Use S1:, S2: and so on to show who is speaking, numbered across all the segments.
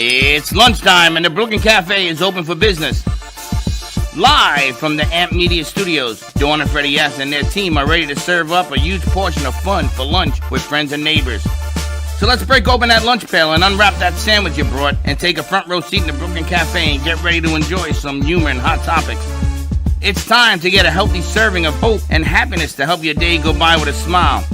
S1: It's lunchtime and the Brooklyn Cafe is open for business. Live from the Amp Media Studios, Dawn and Freddie S. and their team are ready to serve up a huge portion of fun for lunch with friends and neighbors. So let's break open that lunch pail and unwrap that sandwich you brought and take a front row seat in the Brooklyn Cafe and get ready to enjoy some humor and hot topics. It's time to get a healthy serving of hope and happiness to help your day go by with a smile.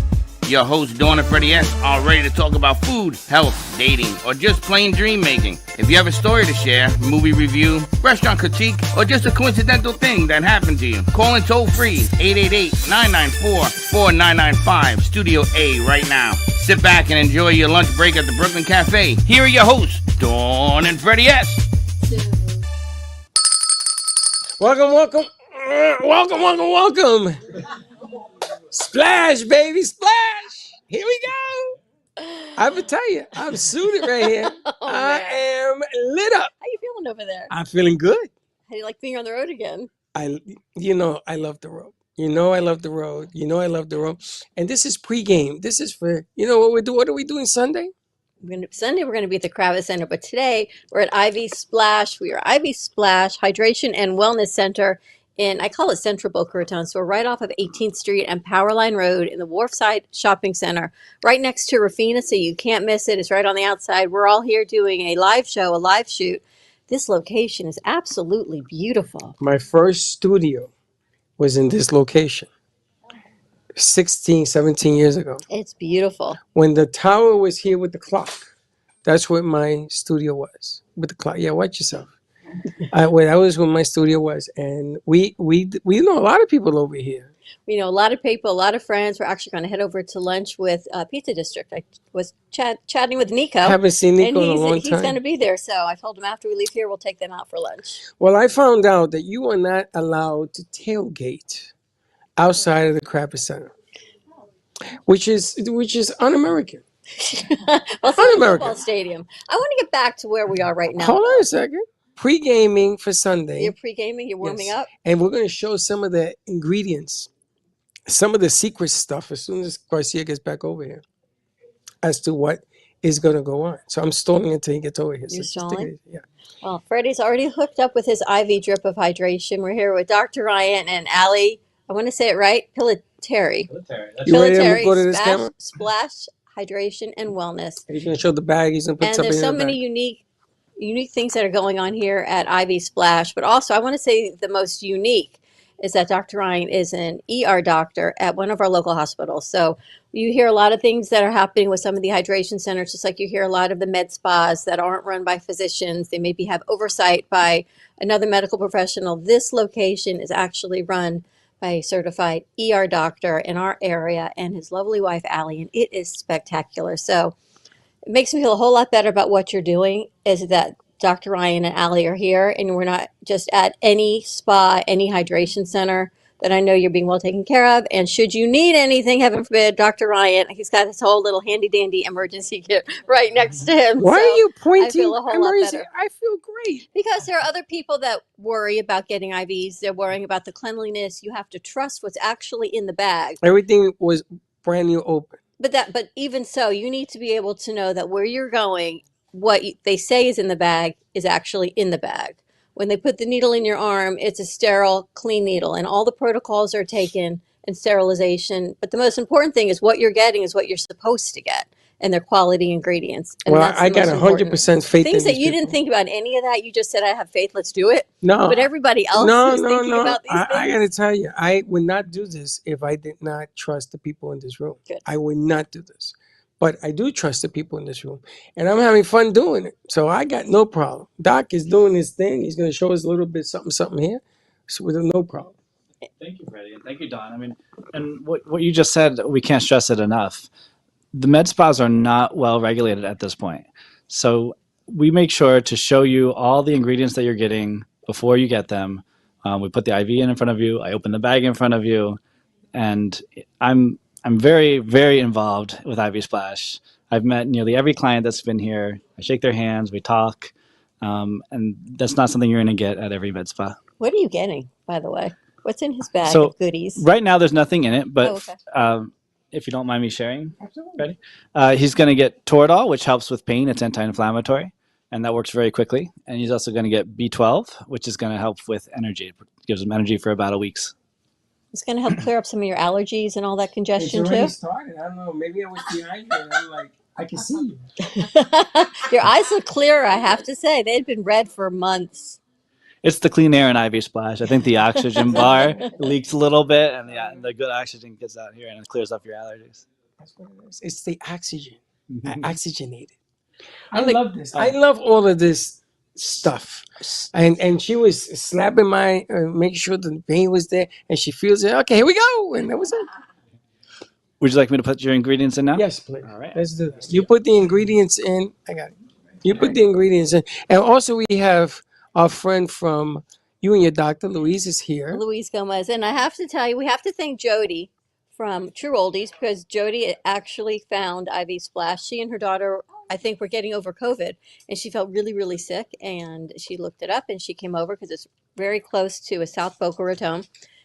S1: Your hosts, Dawn and Freddie S., are ready to talk about food, health, dating, or just plain dream making. If you have a story to share, movie review, restaurant critique, or just a coincidental thing that happened to you, call in toll free 888-994-4995, Studio A right now. Sit back and enjoy your lunch break at the Brooklyn Cafe. Here are your hosts, Dawn and Freddie S.
S2: Welcome. Splash, baby, splash. Here we go. I would tell you, I'm suited right here. I am lit up.
S3: How you feeling over there?
S2: I'm feeling good.
S3: How do you like being on the road again?
S2: I love the road. I love the road. And this is pregame. This is for, what we do. What are we doing Sunday?
S3: Sunday, we're going to be at the Kravitz Center, but today we're at Ivy Splash. We are Ivy Splash Hydration and Wellness Center I call it Central Boca Raton. So we're right off of 18th Street and Powerline Road in the Wharfside Shopping Center, right next to Rafina, so you can't miss it. It's right on the outside. We're all here doing a live show, a live shoot. This location is absolutely beautiful.
S2: My first studio was in this location 16, 17 years ago.
S3: It's beautiful.
S2: When the tower was here with the clock, that's what my studio was, with the clock. Yeah, watch yourself. That was when my studio was, and we know a lot of people over here.
S3: We know a lot of people, a lot of friends. We're actually going to head over to lunch with Pizza District. I was chatting with Nico.
S2: I haven't seen Nico in a long time.
S3: He's going to be there, so I told him after we leave here, we'll take them out for lunch.
S2: Well, I found out that you are not allowed to tailgate outside of the Kravitz Center, which is un-American.
S3: Well, it's a football stadium. I want to get back to where we are right now.
S2: Hold on a second. Pre-gaming for Sunday.
S3: You're pre-gaming? You're warming up?
S2: And we're going to show some of the ingredients, some of the secret stuff as soon as Garcia gets back over here as to what is going to go on. So I'm stalling until he gets over here.
S3: You're stalling?
S2: Yeah.
S3: Well, Freddie's already hooked up with his IV drip of hydration. We're here with Dr. Ryan and Ali. I want to say it right. Piliteri.
S2: You ready to go to this camera?
S3: Splash, Hydration, and Wellness.
S2: He's going to show the bag. He's going to put something in the bag.
S3: And there's so many unique things that are going on here at Ivy Splash, but also I want to say the most unique is that Dr. Ryan is an ER doctor at one of our local hospitals. So you hear a lot of things that are happening with some of the hydration centers, just like you hear a lot of the med spas that aren't run by physicians. They maybe have oversight by another medical professional. This location is actually run by a certified ER doctor in our area and his lovely wife, Allie, and it is spectacular. So it makes me feel a whole lot better about what you're doing, is that Dr. Ryan and Allie are here, and we're not just at any spa, any hydration center, that I know you're being well taken care of. And should you need anything, heaven forbid, Dr. Ryan, he's got his whole little handy-dandy emergency kit right next to him.
S2: Why are you pointing?
S3: I feel a whole lot better.
S2: I feel great.
S3: Because there are other people that worry about getting IVs. They're worrying about the cleanliness. You have to trust what's actually in the bag.
S2: Everything was brand new open.
S3: But even so, you need to be able to know that where you're going, what they say is in the bag is actually in the bag. When they put the needle in your arm, it's a sterile, clean needle, and all the protocols are taken in sterilization. But the most important thing is what you're getting is what you're supposed to get, and their quality ingredients. And
S2: well, I got 100% faith in
S3: things that you didn't think about any of that. You just said, I have faith, let's do it.
S2: No.
S3: But everybody else is thinking about these things.
S2: I got to tell you, I would not do this if I did not trust the people in this room.
S3: Good.
S2: I would not do this. But I do trust the people in this room, and I'm having fun doing it. So I got no problem. Doc is doing his thing. He's going to show us a little bit something here. So with no problem.
S4: Thank you, Freddie, and thank you, Don. I mean, and what you just said, we can't stress it enough. The med spas are not well regulated at this point. So we make sure to show you all the ingredients that you're getting before you get them. We put the IV in front of you. I open the bag in front of you, and I'm very, very involved with Ivy Splash. I've met nearly every client that's been here. I shake their hands, we talk, and that's not something you're going to get at every med spa.
S3: What are you getting, by the way? What's in his bag of goodies?
S4: Right now, there's nothing in it, but if you don't mind me sharing, Freddie, he's going to get Toradol, which helps with pain. It's anti-inflammatory. and that works very quickly. And he's also going to get B12, which is going to help with energy. It gives him energy for about a week.
S3: It's going to help clear up some of your allergies and all that
S2: It's
S3: congestion
S2: already
S3: too.
S2: started. I don't know. Maybe I was dehydrated. I'm like, I can see you.
S3: Your eyes look clearer, I have to say. They'd been red for months.
S4: It's the clean air and IV splash. I think the oxygen bar leaks a little bit, and the good oxygen gets out here and it clears up your allergies.
S2: That's what it is. It's the oxygen. I oxygenated. I
S3: I'm like-
S2: love this. I love all of this stuff. And she was slapping my, making sure the pain was there, and she feels it. Okay, here we go. And that was it.
S4: Would you like me to put your ingredients in now?
S2: Yes, please.
S4: All right.
S2: Let's do this. You put the ingredients in. I got it. You put the ingredients in. And also we have our friend from you and your doctor, Louise, is here.
S3: Louise Gomez. And I have to tell you, we have to thank Jody from True Oldies, because Jody actually found IV Splash. She and her daughter, I think, were getting over COVID, and she felt really, really sick. And she looked it up, and she came over because it's very close to a South Boca Raton.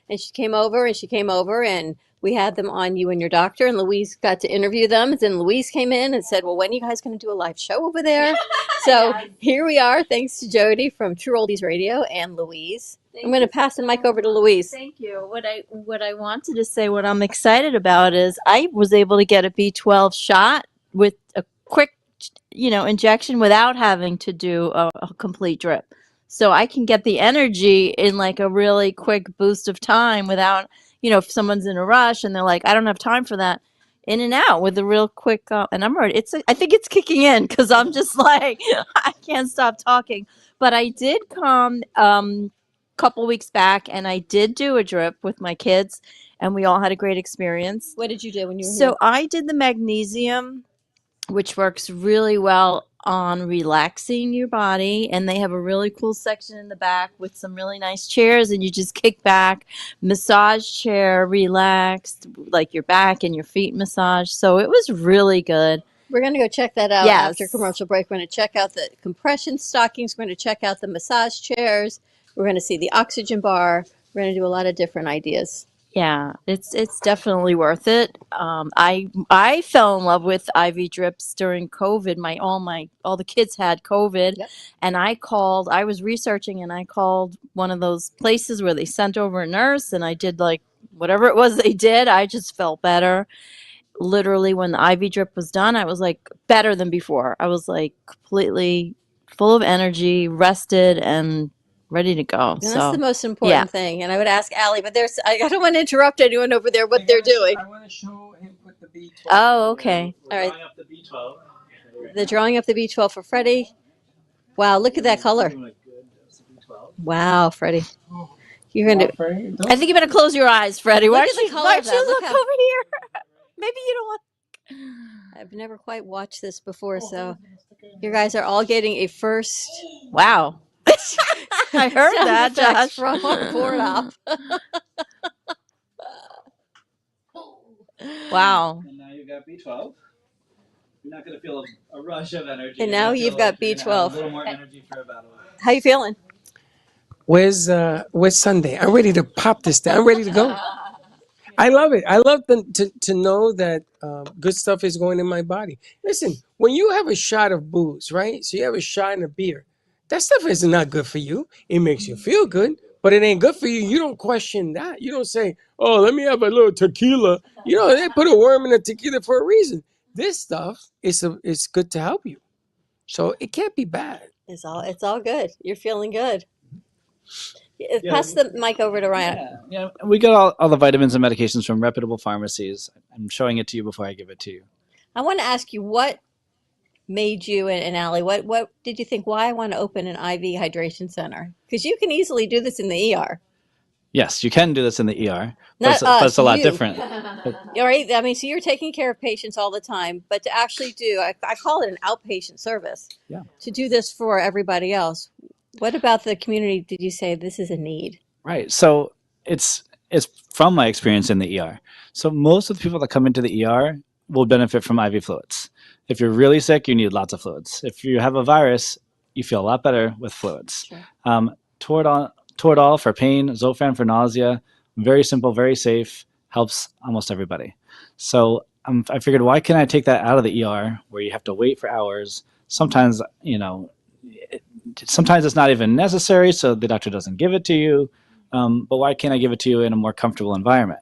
S3: And she came over, and we had them on You and Your Doctor, and Louise got to interview them. And then Louise came in and said, well, when are you guys going to do a live show over there? So here we are, thanks to Jody from True Oldies Radio and Louise. I'm going to pass the mic over to Louise.
S5: Thank you. What I wanted to say, what I'm excited about is I was able to get a B12 shot with a quick, injection without having to do a complete drip. So I can get the energy in like a really quick boost of time without, if someone's in a rush and they're like, I don't have time for that, in and out with a real quick, and I'm already, I think it's kicking in because I'm just like, I can't stop talking. But I did come couple weeks back, and I did do a drip with my kids, and we all had a great experience.
S3: What did you do when you were
S5: So
S3: here?
S5: I did the magnesium, which works really well on relaxing your body, and they have a really cool section in the back with some really nice chairs, and you just kick back, massage chair, relaxed, like your back and your feet massage. So it was really good.
S3: We're going to go check that out
S5: Yes.
S3: after commercial break. We're going to check out the compression stockings. We're going to check out the massage chairs. We're going to see the oxygen bar. We're going to do a lot of different ideas.
S5: Yeah, it's definitely worth it. I fell in love with IV drips during COVID. All the kids had COVID,
S3: Yep.
S5: and I was researching, and I called one of those places where they sent over a nurse, and I did like whatever it was they did. I just felt better. Literally, when the IV drip was done, I was like better than before. I was like completely full of energy, rested, and ready to go.
S3: And
S5: So
S3: that's the most important
S5: yeah.
S3: thing. And I would ask Allie, but I don't want to interrupt anyone over there what they're doing.
S2: I want to show him put the B12.
S5: Oh, okay.
S3: All right.
S4: Drawing up the B12.
S3: They're drawing up the B12 for Freddie. Wow, look at that color. Wow, Freddie. You're going to...
S5: I think you better close your eyes, Freddie. Why
S3: Look at
S5: don't
S3: the
S5: you,
S3: color
S5: why
S3: of
S5: don't you
S3: that. Look
S5: look
S3: how-
S5: over here? Maybe you don't want.
S3: I've never quite watched this before, so you guys are all getting a first...
S5: Wow. I heard
S3: sound
S5: that,
S3: effects
S5: Josh.
S3: from our board op.
S5: Wow.
S4: And now you've got B12. You're not going to feel a rush of energy.
S3: And now you've got
S4: You're gonna have
S3: B12.
S4: a little more energy for about a week.
S3: How you feeling?
S2: Where's Sunday? I'm ready to pop this thing. I'm ready to go. I love it. I love to know that good stuff is going in my body. Listen, when you have a shot of booze, right? So you have a shot in a beer. That stuff is not good for you. It makes you feel good, but it ain't good for you. You don't question that. You don't say, oh, let me have a little tequila. They put a worm in a tequila for a reason. This stuff is good to help you. So it can't be bad.
S3: It's all good. You're feeling good.
S4: Yeah.
S3: Pass the mic over to Ryan.
S4: Yeah. We got all the vitamins and medications from reputable pharmacies. I'm showing it to you before I give it to you.
S3: I want to ask you, what made you and Allie, what did you think, why I want to open an IV hydration center? Because you can easily do this in the ER.
S4: Yes, you can do this in the ER,
S3: Not
S4: but it's a lot
S3: you.
S4: different.
S3: All right. I mean, so you're taking care of patients all the time, but to actually do, I call it an outpatient service.
S4: Yeah.
S3: To do this for everybody else. What about the community did you say this is a need?
S4: Right. So it's from my experience in the ER. So most of the people that come into the ER will benefit from IV fluids. If you're really sick, you need lots of fluids. If you have a virus, you feel a lot better with fluids.
S3: Sure.
S4: Toradol for pain, Zofran for nausea. Very simple, very safe. Helps almost everybody. So I figured, why can't I take that out of the ER where you have to wait for hours? Sometimes, sometimes it's not even necessary, so the doctor doesn't give it to you. But why can't I give it to you in a more comfortable environment?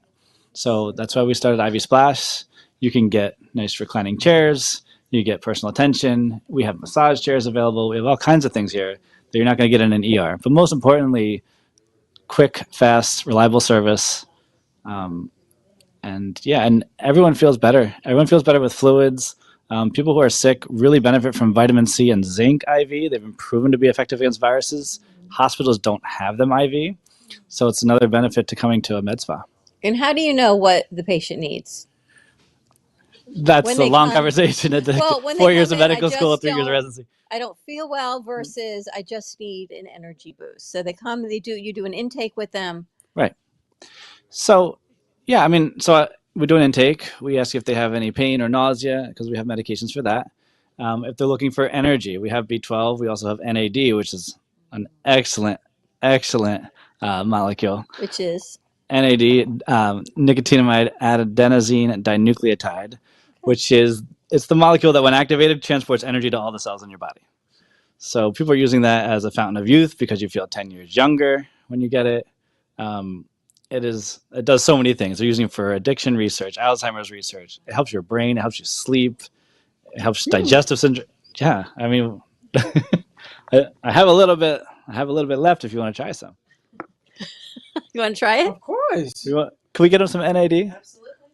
S4: So that's why we started IV Splash. You can get nice reclining chairs. You get personal attention. We have massage chairs available. We have all kinds of things here that you're not going to get in an ER. But most importantly, quick, fast, reliable service. And everyone feels better. Everyone feels better with fluids. People who are sick really benefit from vitamin C and zinc IV. They've been proven to be effective against viruses. Hospitals don't have them IV. So it's another benefit to coming to a med spa.
S3: And how do you know what the patient needs?
S4: That's
S3: When
S4: the
S3: they
S4: long
S3: come-
S4: conversation at the
S3: when they
S4: 4 years
S3: come
S4: of
S3: in,
S4: medical
S3: I
S4: school,
S3: just
S4: 3 years of
S3: don't-
S4: residency.
S3: I don't feel well versus I just need an energy boost. So they come, you do an intake with them.
S4: Right. So, yeah, I mean, we do an intake. We ask if they have any pain or nausea because we have medications for that. If they're looking for energy, we have B12. We also have NAD, which is an excellent molecule.
S3: Which is?
S4: NAD, nicotinamide adenosine dinucleotide, which it's the molecule that when activated transports energy to all the cells in your body. So people are using that as a fountain of youth because you feel 10 years younger when you get it. It does so many things. They're using it for addiction research, Alzheimer's research. It helps your brain. It helps you sleep. It helps digestive syndrome. Yeah, I mean, I have a little bit left if you want to try some.
S3: You want to try it?
S2: Of course.
S4: Can we get them some NAD?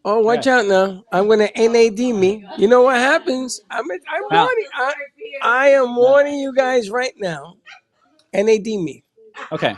S2: Oh, watch out now. I'm going to NAD me. You know what happens? I'm
S4: Now-
S2: warning. I am warning you guys right now. NAD me.
S4: Okay.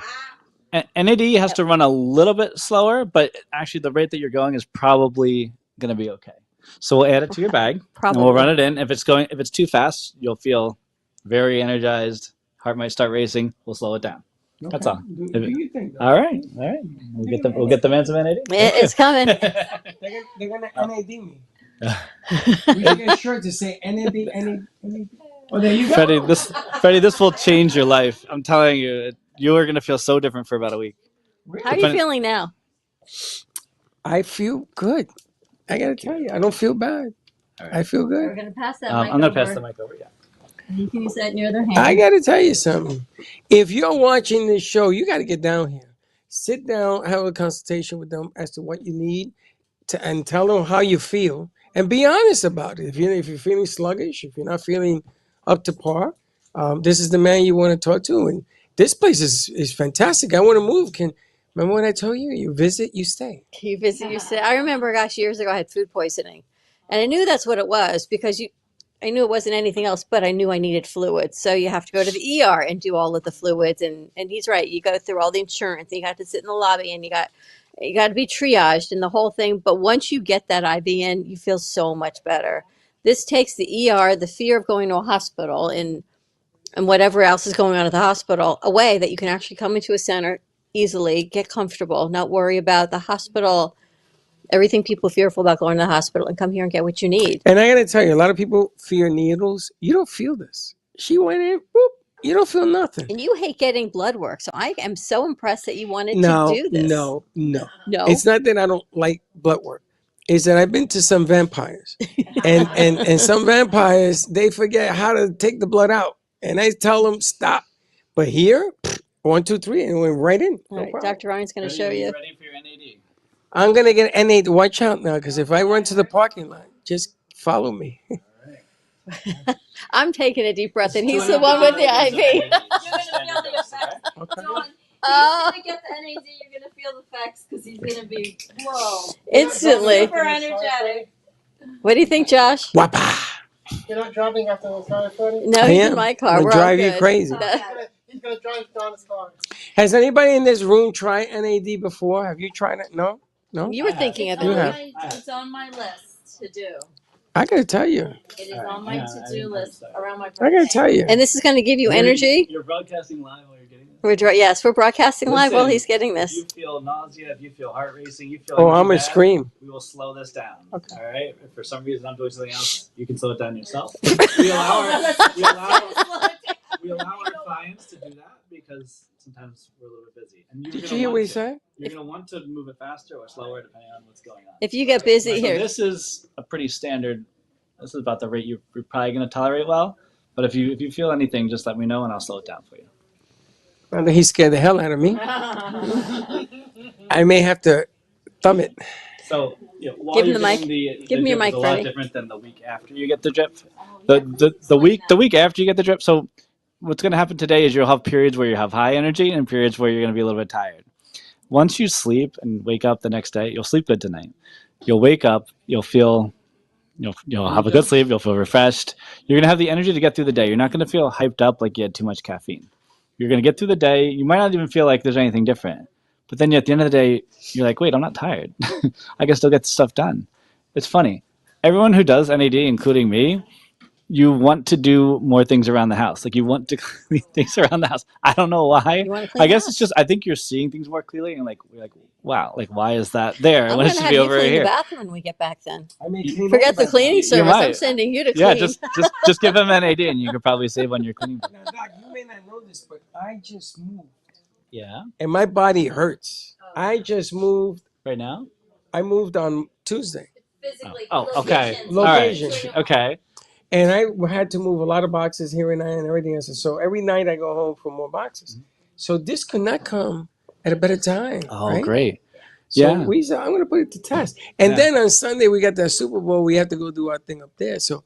S4: NAD has to run a little bit slower, but actually the rate that you're going is probably going to be okay. So we'll add it to your bag
S3: Probably.
S4: and we'll run it in. If it's too fast, you'll feel very energized. Heart might start racing. We'll slow it down. That's all.
S2: Do you think?
S4: All right. We'll get the man some NAD.
S3: It's coming.
S2: They're gonna NAD me. We should get a shirt to say NAD. Oh, there you go.
S4: Freddie, this will change your life. I'm telling you, you are going to feel so different for about a week.
S3: How are you feeling now?
S2: I feel good. I gotta tell you, I don't feel bad. I feel
S3: We're
S2: good.
S3: going to pass that
S4: I'm going to pass the mic over. Yeah.
S3: You can use that in your other hand.
S2: I gotta tell you something. If you're watching this show, you got to get down here. Sit down, have a consultation with them as to what you need, and tell them how you feel, and be honest about it. If you're feeling sluggish, if you're not feeling up to par, this is the man you want to talk to. And this place is fantastic. I want to move. Remember when I told you, you visit, you stay.
S3: You visit, you say, I remember, gosh, years ago I had food poisoning. And I knew that's what it was because I knew it wasn't anything else, but I knew I needed fluids. So you have to go to the ER and do all of the fluids. And he's right. You go through all the insurance. And you got to sit in the lobby and you got to be triaged and the whole thing. But once you get that IV in, you feel so much better. This takes the ER, the fear of going to a hospital and whatever else is going on at the hospital away, that you can actually come into a center easily, get comfortable, not worry about the hospital, everything people fearful about going to the hospital, and come here and get what you need.
S2: And I got to tell you, a lot of people fear needles. You don't feel this. She went in, boop, you don't feel nothing.
S3: And you hate getting blood work. So I am so impressed that you wanted to do this.
S2: No.
S3: No.
S2: It's not that I don't like blood work. It's that I've been to some vampires. and some vampires, they forget how to take the blood out. And I tell them, stop. But here, 1, 2, 3, and went right in.
S3: All right, Dr. Ryan's going to show you.
S4: Ready for your NAD?
S2: I'm going to get NAD. Watch out now, because if I run to the parking lot, just follow me.
S3: I'm taking a deep breath, and he's the one with the IV.
S5: You're going to feel the effects. Dawn, he's going to get the NAD. You're going to feel the effects because he's going to be, whoa.
S3: Instantly.
S5: Super energetic.
S3: What do you think, Josh?
S2: Wapa.
S6: You're not driving after the car, Freddie?
S3: No,
S2: I
S3: he's
S2: am.
S3: in my car.
S2: I'll
S3: We're all
S2: drive you
S3: good.
S2: crazy.
S6: He's going to drive Don's car.
S2: Has anybody in this room tried NAD before? Have you tried it? No?
S3: You were thinking of
S2: You
S3: it.
S2: have.
S5: It's on my list to do.
S2: I got to tell you.
S5: It is on my to-do list around my
S2: I
S5: birthday.
S2: got to tell you.
S3: And this is going to give you energy.
S4: You're broadcasting live while you're getting this.
S3: We're broadcasting live while
S4: Listen,
S3: he's getting
S4: If you
S3: this.
S4: feel nausea, if you feel heart racing, you feel
S2: Oh,
S4: like
S2: I'm going
S4: bad,
S2: to scream.
S4: we will slow this down.
S2: Okay.
S4: All right? If for some reason I'm doing something else, you can slow it down yourself. We allow our clients to do that because sometimes we're a little bit busy. And
S2: Did you hear what he said?
S4: You're going to want to move it faster or slower depending on what's going on.
S3: If you get busy
S4: So
S3: here,
S4: this is a pretty standard. This is about the rate you're probably going to tolerate well. But if you feel anything, just let me know and I'll slow it down for you.
S2: I know he scared the hell out of me. I may have to thumb it.
S4: So while
S3: Give him
S4: you're
S3: the mic.
S4: getting the
S3: Give him your
S4: drip
S3: mic,
S4: is a lot
S3: Freddie.
S4: different than the week after you get the drip. The week after you get the drip. So what's going to happen today is you'll have periods where you have high energy and periods where you're going to be a little bit tired. Once you sleep and wake up the next day, you'll sleep good tonight. You'll wake up, you'll have a good sleep, you'll feel refreshed. You're going to have the energy to get through the day. You're not going to feel hyped up like you had too much caffeine. You're going to get through the day. You might not even feel like there's anything different. But then at the end of the day, you're like, wait, I'm not tired. I can still get stuff done. It's funny. Everyone who does NAD, including me, you want to do more things around the house. Like you want to clean things around the house. I don't know why.
S3: You want to clean
S4: I
S3: the
S4: guess
S3: house?
S4: it's just I think you're seeing things more clearly and we're like, wow, like why is that there
S3: I'm
S4: when it
S3: gonna
S4: should
S3: have
S4: be
S3: you
S4: over
S3: clean
S4: here?
S3: the bathroom when we get back. Then
S2: I may clean
S3: forget
S2: all
S3: the
S2: that.
S3: cleaning service. I'm
S4: might.
S3: sending you to clean.
S4: Yeah, just give him NAD and you could probably save on your cleaning.
S2: Now, Doc, you may not know this, but I just moved.
S4: Yeah.
S2: And my body hurts. I just moved.
S4: Right now?
S2: I moved on Tuesday.
S4: Oh, okay.
S2: Location.
S4: All right. Okay.
S2: And I had to move a lot of boxes here and there and everything else. So every night I go home for more boxes. So this could not come at a better time.
S4: Oh,
S2: right?
S4: great.
S2: So
S4: Yeah.
S2: we said, I'm going to put it to test. And
S4: Yeah.
S2: then on Sunday, we got that Super Bowl. We have to go do our thing up there. So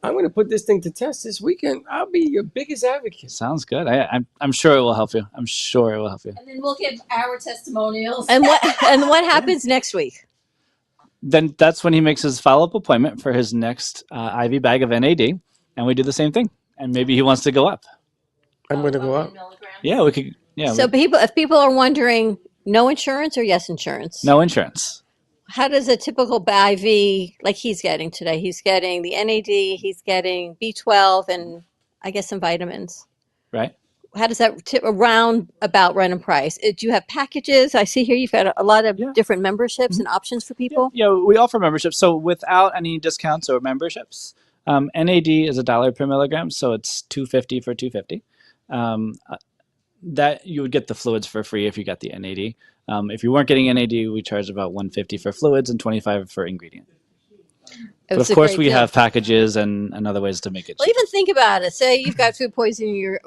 S2: I'm going to put this thing to test this weekend. I'll be your biggest advocate.
S4: Sounds good. I'm sure it will help you. I'm sure it will help you.
S5: And then we'll give our testimonials.
S3: And what happens next week?
S4: Then that's when he makes his follow-up appointment for his next IV bag of NAD, and we do the same thing. And maybe he wants to go up.
S2: I'm going to go up.
S4: Yeah, we could. Yeah.
S3: So if people are wondering, no insurance or yes insurance?
S4: No insurance.
S3: How does a typical IV, like he's getting today, he's getting the NAD, he's getting B12, and I guess some vitamins.
S4: Right.
S3: How does that tip around about run and price? Do you have packages? I see here you've got a lot of different memberships and options for people.
S4: Yeah, we offer memberships. So without any discounts or memberships, NAD is $1 per milligram, so it's $2.50 for $2.50. That you would get the fluids for free if you got the NAD. If you weren't getting NAD, we charge about $150 for fluids and $25 for ingredient. But of course, we have packages and other ways to make it cheap.
S3: Well, even think about it. Say you've got food poisoning, you're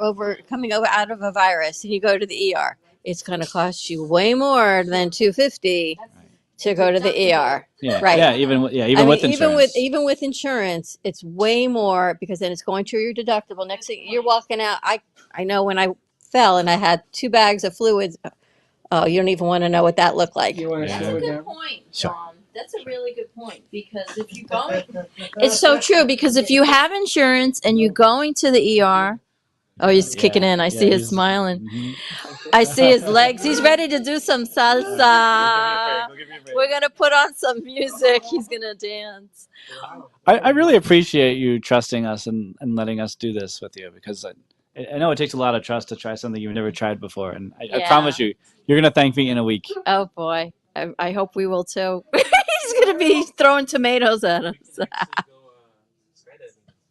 S3: coming over out of a virus, and you go to the ER. It's going to cost you way more than $250 to go to the ER.
S4: Yeah,
S3: right.
S4: Yeah, even with insurance.
S3: Even with insurance, it's way more because then it's going through your deductible. Next thing you're walking out, I know when I fell and I had 2 bags of fluids. Oh, you don't even want to know what that looked like.
S2: You want to
S5: That's
S2: slow
S5: a
S2: it
S5: good
S2: down?
S5: point,
S4: Sure.
S5: Dawn. That's a really good point because if you're going,
S3: It's so true because if you have insurance and you're going to the ER, oh, he's kicking in. I see his smiling.
S4: Mhm.
S3: I see his legs. He's ready to do some salsa. We're going to put on some music. He's going to dance.
S4: I really appreciate you trusting us and letting us do this with you because I know it takes a lot of trust to try something you've never tried before. And I promise you're going to thank me in a week.
S3: Oh, boy. I hope we will, too. He's going to be throwing tomatoes at us.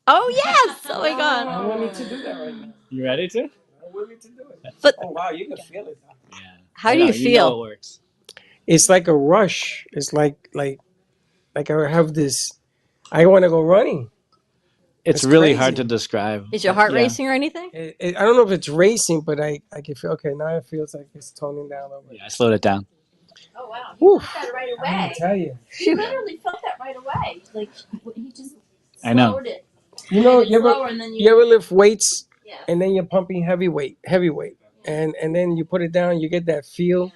S3: Oh, yes. Oh, my God.
S2: I'm willing to do that right now.
S4: You ready to?
S2: I'm willing to do it.
S3: But
S2: Oh, wow, you can feel it.
S4: Yeah.
S3: how do you
S4: know
S3: feel?
S4: it works.
S2: It's like a rush. It's like I have this. I want to go running.
S4: It's
S2: It's
S4: really
S2: crazy.
S4: hard to describe.
S3: Is your heart
S4: Yeah.
S3: racing or anything?
S2: I don't know if it's racing, but I can feel. Okay, now it feels like it's toning down a little bit.
S4: Yeah, I slowed it down.
S5: oh wow,
S2: Whew.
S5: you felt that right
S2: I'm gonna
S5: away.
S2: tell you.
S5: She literally felt that right away. Like he just
S4: I know.
S5: slowed it.
S2: You know,
S5: Made it
S2: you
S5: slower,
S2: ever
S5: and then
S2: you ever lift weights
S5: yeah.
S2: and then you're pumping heavy weight, and then you put it down, you get that feel,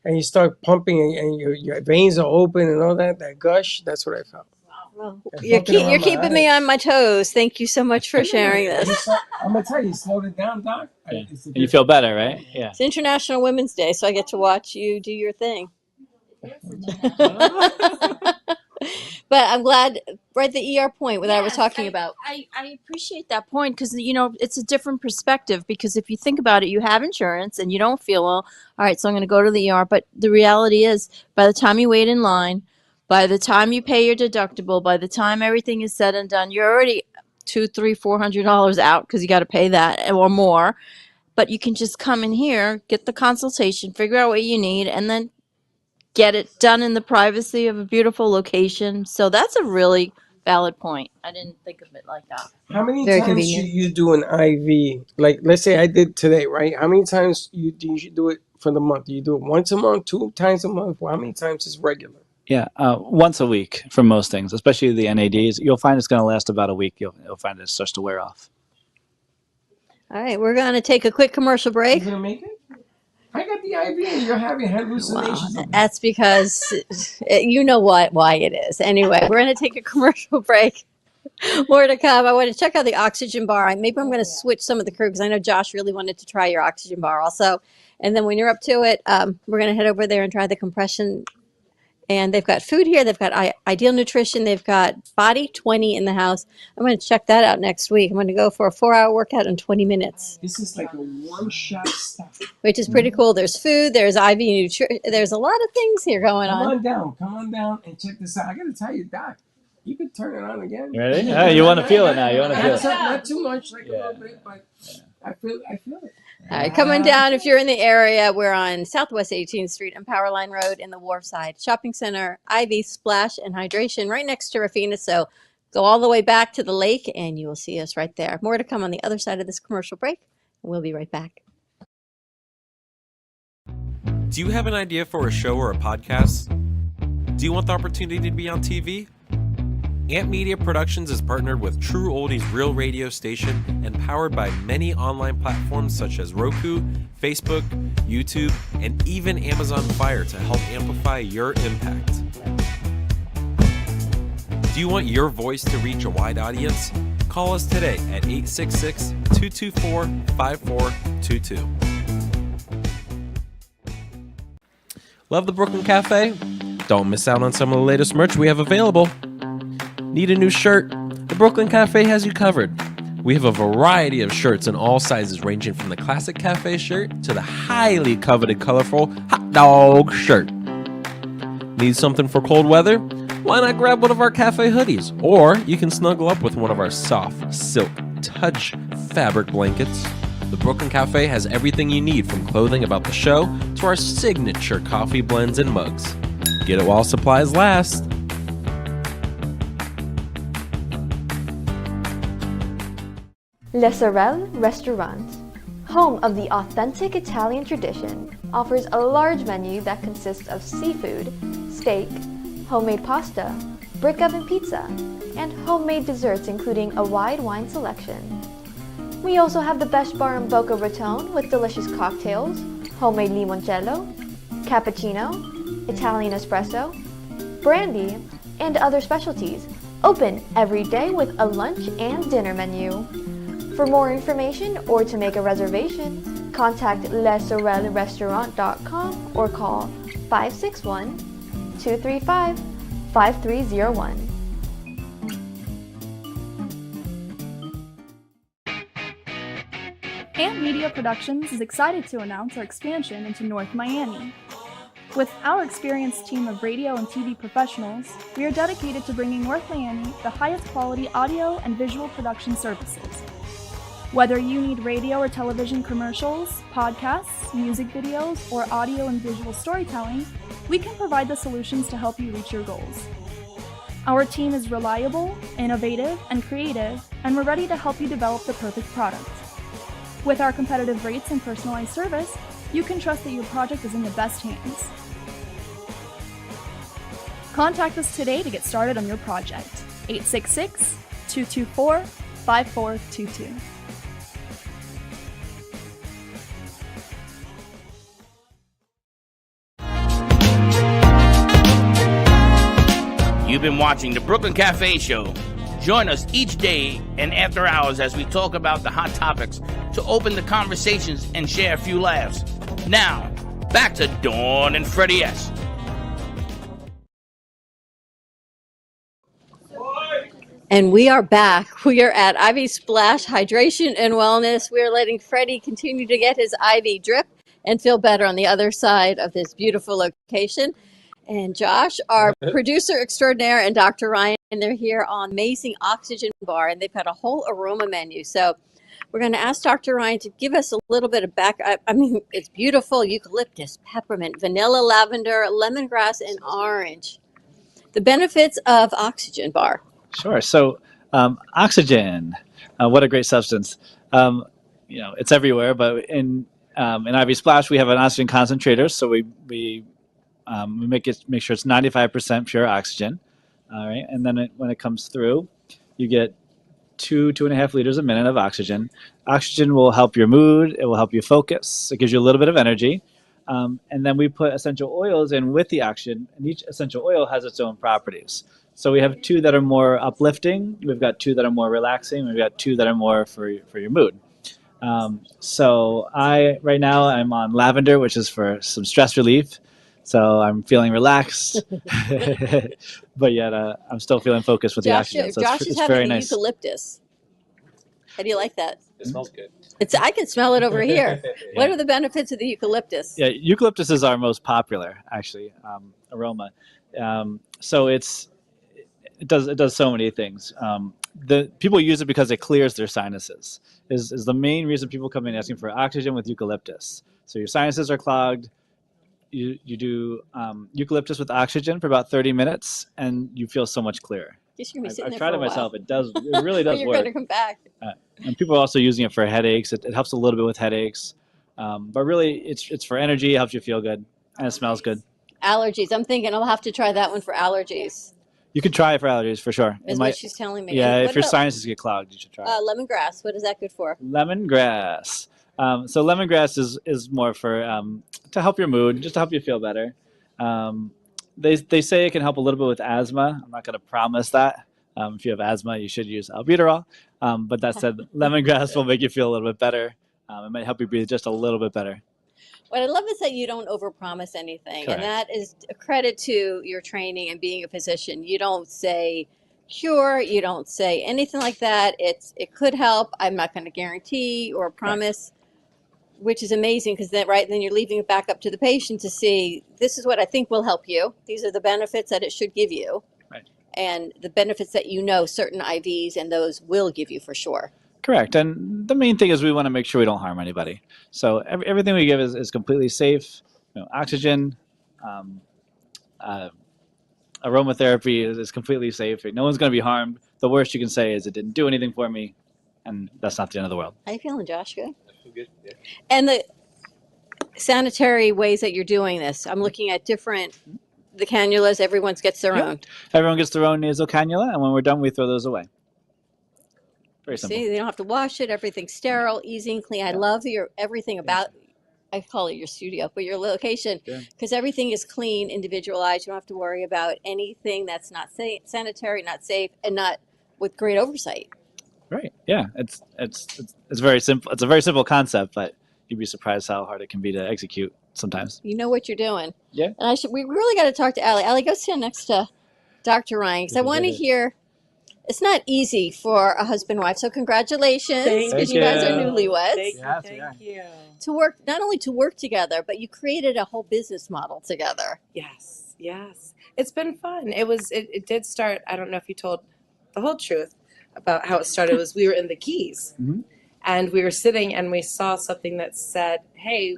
S2: and you start pumping, and your veins are open and all that gush. That's what I felt.
S3: Well,
S2: Yeah,
S3: you're
S2: bumping around my
S3: keeping me
S2: eyes.
S3: on my toes. Thank you so much for sharing this.
S2: I'm gonna tell you, slowed it down, Doc.
S4: Yeah.
S2: It's a
S4: And you feel better, right? Yeah.
S3: It's International Women's Day, so I get to watch you do your thing. But I'm glad, right, the ER point that I was
S5: Yes,
S3: talking about.
S5: I appreciate that point because it's a different perspective. Because if you think about it, you have insurance and you don't feel well. All right, so I'm going to go to the ER. But the reality is, by the time you wait in line, by the time you pay your deductible, by the time everything is said and done, you're already $200, $300, $400 out because you got to pay that or more. But you can just come in here, get the consultation, figure out what you need, and then get it done in the privacy of a beautiful location. So that's a really valid point. I didn't think of it like that.
S2: How many
S3: Very
S2: times
S3: convenient.
S2: should you do an IV? Like, let's say I did today, right? How many times do you should do it for the month? Do you do it once a month, 2 times a month? Well, how many times is regular?
S4: Yeah, once a week for most things, especially the NADs. You'll find it's going to last about a week. You'll find it starts to wear off.
S3: All right, we're going to take a quick commercial break.
S2: You gonna make it? I got the IV and you're having hallucinations.
S3: Well, that's because you know why it is. Anyway, we're going to take a commercial break. More to come. I want to check out the oxygen bar. Maybe I'm going to switch some of the crew because I know Josh really wanted to try your oxygen bar also. And then when you're up to it, we're going to head over there and try the compression. And they've got food here. They've got Ideal Nutrition. They've got Body 20 in the house. I'm going to check that out next week. I'm going to go for a 4-hour workout in 20 minutes.
S2: This is like a one-shot stop.
S3: Which is pretty cool. There's food. There's IV nutrition. There's a lot of things here going on.
S2: Come on down and check this out. I got to tell you, Doc, you could turn it on again.
S4: Ready? Yeah, you want to feel it now. You want to feel it.
S2: Not too much, like a little bit, but I feel it.
S3: All right, coming down, if you're in the area, we're on Southwest 18th Street and Powerline Road in the Wharfside Shopping Center, IV Splash and Hydration right next to Rafina. So go all the way back to the lake and you will see us right there. More to come on the other side of this commercial break. We'll be right back.
S7: Do you have an idea for a show or a podcast? Do you want the opportunity to be on TV? Amp Media Productions is partnered with True Oldies Real Radio Station and powered by many online platforms such as Roku, Facebook, YouTube, and even Amazon Fire to help amplify your impact. Do you want your voice to reach a wide audience? Call us today at 866-224-5422. Love the Brooklyn Cafe? Don't miss out on some of the latest merch we have available. Need a new shirt? The Brooklyn Cafe has you covered. We have a variety of shirts in all sizes, ranging from the classic cafe shirt to the highly coveted colorful hot dog shirt. Need something for cold weather? Why not grab one of our cafe hoodies? Or you can snuggle up with one of our soft silk touch fabric blankets. The Brooklyn Cafe has everything you need, from clothing about the show to our signature coffee blends and mugs. Get it while supplies last.
S8: Le Sorel Restaurant, home of the authentic Italian tradition, offers a large menu that consists of seafood, steak, homemade pasta, brick oven pizza, and homemade desserts including a wide wine selection. We also have the best bar in Boca Raton with delicious cocktails, homemade limoncello, cappuccino, Italian espresso, brandy, and other specialties, open every day with a lunch and dinner menu. For more information or to make a reservation, contact lesorelrestaurant.com or call 561-235-5301.
S9: Amp Media Productions is excited to announce our expansion into North Miami. With our experienced team of radio and TV professionals, we are dedicated to bringing North Miami the highest quality audio and visual production services. Whether you need radio or television commercials, podcasts, music videos, or audio and visual storytelling, we can provide the solutions to help you reach your goals. Our team is reliable, innovative, and creative, and we're ready to help you develop the perfect product. With our competitive rates and personalized service, you can trust that your project is in the best hands. Contact us today to get started on your project. 866-224-5422.
S1: You've been watching the Brooklyn Cafe Show. Join us each day and after hours as we talk about the hot topics to open the conversations and share a few laughs. Now, back to Dawn and Freddie S.
S3: And we are back. We are at IV Splash Hydration and Wellness. We are letting Freddie continue to get his IV drip and feel better on the other side of this beautiful location. And Josh, our producer extraordinaire, and Dr. Ryan, they're here on Amazing Oxygen Bar, and they've got a whole aroma menu. So we're going to ask Dr. Ryan to give us a little bit of I mean, it's beautiful. Eucalyptus, peppermint, vanilla, lavender, lemongrass, and orange. The benefits of Oxygen Bar.
S4: Sure. So, oxygen, what a great substance. Um, it's everywhere, but in IV Splash, we have an oxygen concentrator. So we make sure it's 95% pure oxygen. All right. And then when it comes through, you get 2.5 liters a minute of oxygen. Oxygen will help your mood. It will help you focus. It gives you a little bit of energy. And then we put essential oils in with the oxygen, and each essential oil has its own properties. So we have 2 that are more uplifting. We've got 2 that are more relaxing. We've got 2 that are more for your mood. So right now I'm on lavender, which is for some stress relief. So I'm feeling relaxed, but yet I'm still feeling focused with the oxygen. So
S3: Josh is
S4: it's
S3: having
S4: very
S3: the
S4: nice.
S3: eucalyptus. How do you like that?
S7: It smells good.
S3: I can smell it over here.
S4: Yeah.
S3: What are the benefits of the eucalyptus?
S4: Yeah, eucalyptus is our most popular actually aroma. So it does so many things. The people use it because it clears their sinuses. Is the main reason people come in asking for oxygen with eucalyptus. So your sinuses are clogged. You do eucalyptus with oxygen for about 30 minutes, and you feel so much clearer.
S3: Guess you're gonna be sitting
S4: I've
S3: there
S4: tried
S3: for
S4: it
S3: a while.
S4: myself. It really does
S3: You're
S4: work.
S3: gonna come back.
S4: And people are also using it for headaches. It helps a little bit with headaches, but really it's for energy. It helps you feel good, and it smells good.
S3: Allergies. I'm thinking I'll have to try that one for allergies.
S4: You can try it for allergies for sure.
S3: Is what she's telling me.
S4: Yeah,
S3: And
S4: if
S3: what
S4: your
S3: about,
S4: sinuses get clogged, you should try it.
S3: lemongrass. What is that good for?
S4: Lemongrass. So lemongrass is more for to help your mood, just to help you feel better. They say it can help a little bit with asthma. I'm not going to promise that. If you have asthma, you should use albuterol. But that said, lemongrass will make you feel a little bit better. It might help you breathe just a little bit better.
S3: What I love is that you don't overpromise anything,
S4: Correct.
S3: and that is a credit to your training and being a physician. You don't say cure, you don't say anything like that. It could help. I'm not going to guarantee or promise, which is amazing because then you're leaving it back up to the patient to see this is what I think will help you. These are the benefits that it should give you,
S4: Right.
S3: and the benefits that certain IVs and those will give you for sure.
S4: Correct. And the main thing is we want to make sure we don't harm anybody. So everything we give is completely safe. Oxygen, aromatherapy is completely safe. No one's going to be harmed. The worst you can say is it didn't do anything for me, and that's not the end of the world.
S3: How you feeling, Josh? Good?
S7: I feel good. Yeah.
S3: And the sanitary ways that you're doing this, I'm looking at the cannulas, everyone gets their own.
S4: Everyone gets their own nasal cannula, and when we're done, we throw those away. Very simple.
S3: See, they don't have to wash it. Everything's sterile, easy and clean. I love everything about, I call it your studio, but your location, because everything is clean, individualized. You don't have to worry about anything that's not sanitary, not safe, and not with great oversight.
S4: Right. Yeah. It's very simple. It's a very simple concept, but you'd be surprised how hard it can be to execute sometimes.
S3: You know what you're doing.
S4: Yeah.
S3: And we really got to talk to Allie. Allie, go stand next to Dr. Ryan, because I want to hear. It's not easy for a husband and wife, so congratulations, because you guys are newlyweds.
S10: Thank you.
S3: To work, not only to work together, but you created a whole business model together.
S10: Yes. It's been fun. It did start, I don't know if you told the whole truth about how it started, was we were in the Keys, and we were sitting and we saw something that said, hey,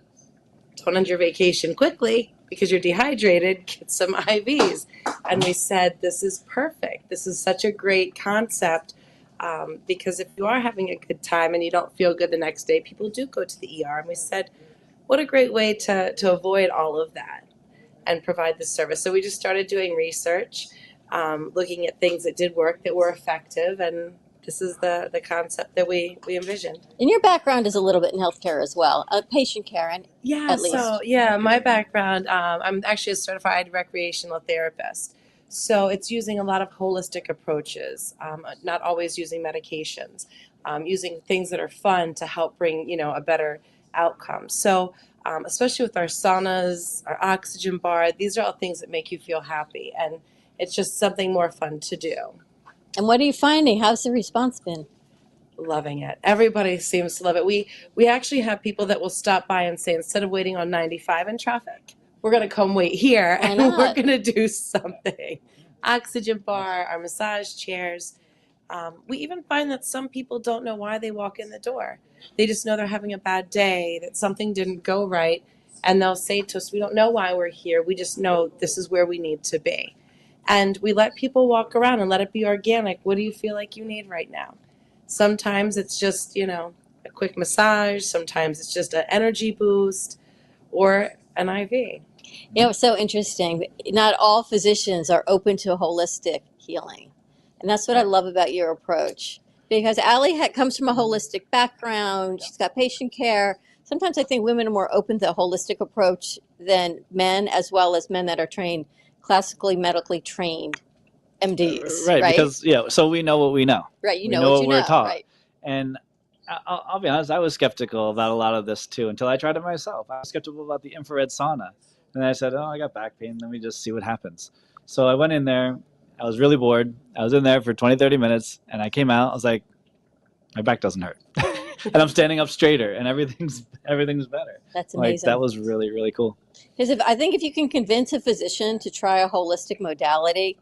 S10: don't end your vacation quickly because you're dehydrated, get some IVs. And we said, this is perfect. This is such a great concept, because if you are having a good time and you don't feel good the next day, people do go to the ER. And we said, what a great way to avoid all of that and provide this service. So we just started doing research, looking at things that did work, that were effective, and this is the concept that we envisioned.
S3: And your background is a little bit in healthcare as well, patient care, and at least.
S10: So my background, I'm actually a certified recreational therapist. So it's using a lot of holistic approaches, not always using medications, using things that are fun to help bring, a better outcome. So especially with our saunas, our oxygen bar, these are all things that make you feel happy. And it's just something more fun to do.
S3: And what are you finding? How's the response been?
S10: Loving it. Everybody seems to love it. We actually have people that will stop by and say, instead of waiting on 95 in traffic, we're going to come wait here and we're going to do something. Oxygen bar, our massage chairs. We even find that some people don't know why they walk in the door. They just know they're having a bad day, that something didn't go right. And they'll say to us, we don't know why we're here. We just know this is where we need to be. And we let people walk around and let it be organic. What do you feel like you need right now? Sometimes it's just, a quick massage. Sometimes it's just an energy boost or an IV.
S3: It's so interesting. Not all physicians are open to holistic healing. And that's what I love about your approach. Because Allie comes from a holistic background. She's got patient care. Sometimes I think women are more open to a holistic approach than men, as well as men that are trained, classically medically trained MDs.
S4: Right, because, so we know what we know.
S3: Right,
S4: we know what we're taught.
S3: Right.
S4: And I'll be honest, I was skeptical about a lot of this too until I tried it myself. I was skeptical about the infrared sauna. And then I said, I got back pain. Let me just see what happens. So I went in there. I was really bored. I was in there for 20, 30 minutes. And I came out. I was like, my back doesn't hurt. And I'm standing up straighter and everything's better.
S3: That's amazing.
S4: That was really, really cool.
S3: Because I think if you can convince a physician to try a holistic modality,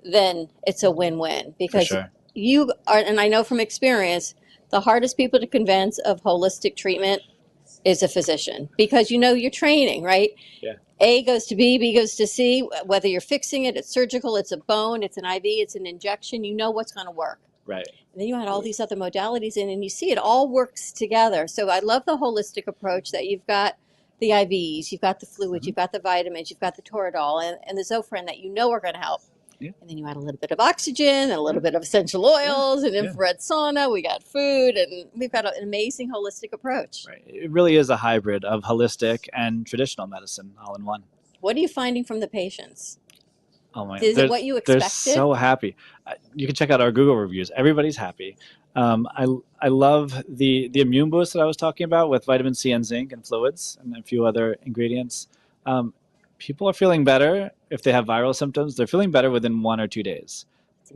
S3: then it's a win-win. Because you are, and I know from experience, the hardest people to convince of holistic treatment is a physician, because you're training, right?
S4: Yeah.
S3: A goes to B, B goes to C. Whether you're fixing it, it's surgical, it's a bone, it's an IV, it's an injection, you know what's going to work.
S4: Right.
S3: And then you add all these other modalities in, and you see it all works together. So I love the holistic approach that you've got the IVs, you've got the fluids, you've got the vitamins, you've got the Toradol, and the Zofran that are going to help.
S4: Yeah.
S3: And then you add a little bit of oxygen and a little bit of essential oils and infrared sauna. We got food, and we've got an amazing holistic approach.
S4: Right. It really is a hybrid of holistic and traditional medicine all in one.
S3: What are you finding from the patients?
S4: Oh my!
S3: Is it what you expected?
S4: They're so happy. You can check out our Google reviews. Everybody's happy. I love the immune boost that I was talking about with vitamin C and zinc and fluids and a few other ingredients. People are feeling better if they have viral symptoms. They're feeling better within 1 or 2 days,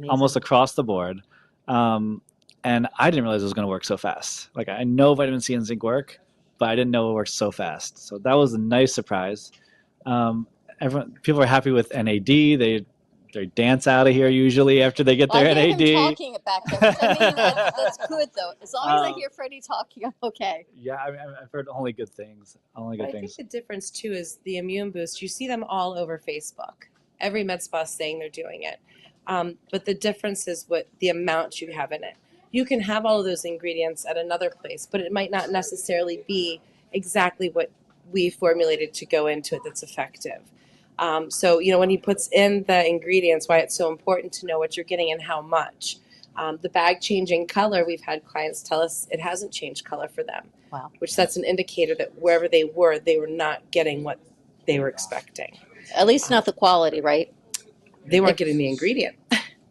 S4: almost across the board. And I didn't realize it was going to work so fast. Like, I know vitamin C and zinc work, but I didn't know it worked so fast. So that was a nice surprise. People are happy with NAD. They dance out of here usually after they get their
S3: I
S4: NAD.
S3: hear him talking it back there. I mean, that's good though. As long as I hear Freddie talking, I'm okay.
S4: Yeah, I've heard only good things. I
S10: think the difference too is the immune boost. You see them all over Facebook. Every med spa is saying they're doing it. But the difference is what the amount you have in it. You can have all of those ingredients at another place, but it might not necessarily be exactly what we formulated to go into it that's effective. So, when he puts in the ingredients, why it's so important to know what you're getting and how much. The bag changing color, we've had clients tell us it hasn't changed color for them.
S3: Wow.
S10: Which that's an indicator that wherever they were not getting what they were expecting.
S3: At least not the quality, right?
S10: They weren't getting the ingredient.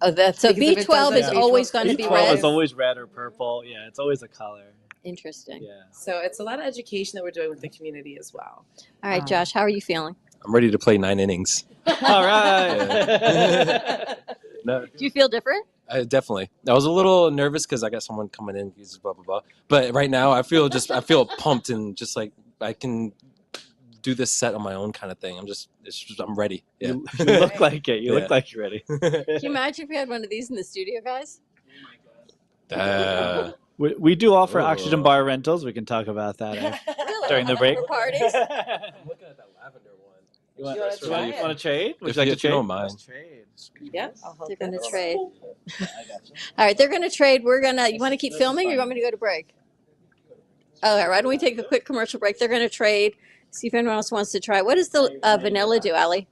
S3: Oh, so B12 is always going to be red?
S4: B12 is always red or purple. Yeah, it's always a color.
S3: Interesting.
S4: Yeah.
S10: So it's a lot of education that we're doing with the community as well.
S3: All right, Josh, how are you feeling?
S11: I'm ready to play 9 innings.
S4: All right.
S11: No,
S3: Do you feel different?
S11: definitely. I was a little nervous because I got someone coming in, blah, blah, blah. But right now I feel pumped and just like I can do this set on my own kind of thing. I'm ready. Yeah.
S4: You look like it. You look like you're ready.
S3: Can you imagine if we had one of these in the studio, guys?
S4: We do offer oxygen bar rentals. We can talk about that during the break.
S3: For parties?
S11: I'm looking at that lavender one.
S4: You want to trade? Would
S11: If
S4: you like
S11: you
S4: to trade?
S11: don't mind.
S10: Yep.
S3: They're going to trade. All right, they're going to trade. You want to keep filming or you want me to go to break? All right, why don't we take a quick commercial break? They're going to trade. See if anyone else wants to try. What does the vanilla do, Allie?